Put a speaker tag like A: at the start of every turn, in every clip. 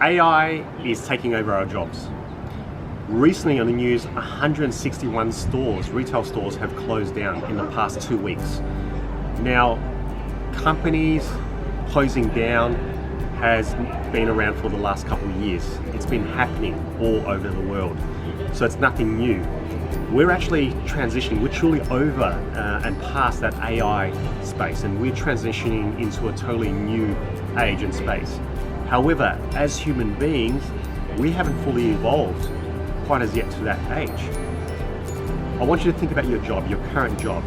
A: AI is taking over our jobs. Recently on the news, 161 stores, retail stores, have closed down in the past 2 weeks. Now, companies closing down has been around for the last couple of years. It's been happening all over the world, so it's nothing new. We're actually transitioning, we're truly over and past that AI space, and we're transitioning into a totally new age and space. However, as human beings, we haven't fully evolved quite as yet to that age. I want you to think about your job, your current job.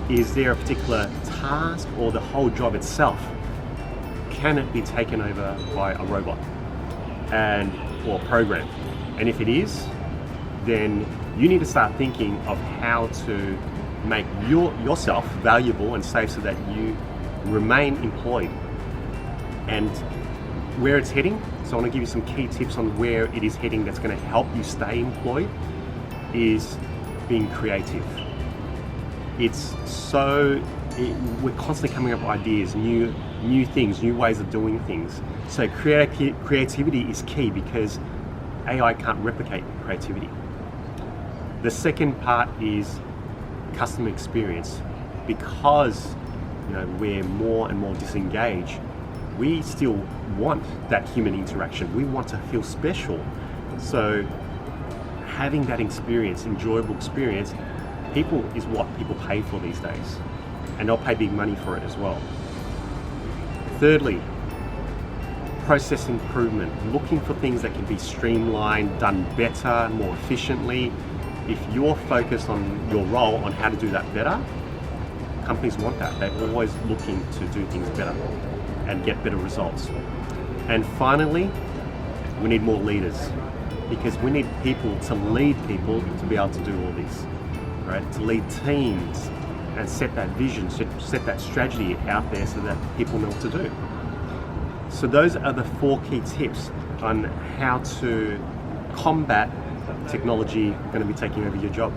A: Is there a particular task or the whole job itself? Can it be taken over by a robot or program? And if it is, then you need to start thinking of how to make yourself valuable and safe so that you remain employed. And where it's heading, so I want to give you some key tips on where it is heading that's going to help you stay employed, is being creative. We're constantly coming up with ideas, new things, new ways of doing things. So creativity is key because AI can't replicate creativity. The second part is customer experience. Because we're more and more disengaged, we still want that human interaction. We want to feel special. So having that experience, enjoyable experience, is what people pay for these days. And they'll pay big money for it as well. Thirdly, process improvement. Looking for things that can be streamlined, done better, more efficiently. If you're focused on your role on how to do that better, companies want that. They're always looking to do things better and get better results. And finally, we need more leaders, because we need people to lead people to be able to do all this, right? To lead teams and set that vision, set that strategy out there so that people know what to do. So those are the 4 key tips on how to combat technology going to be taking over your job.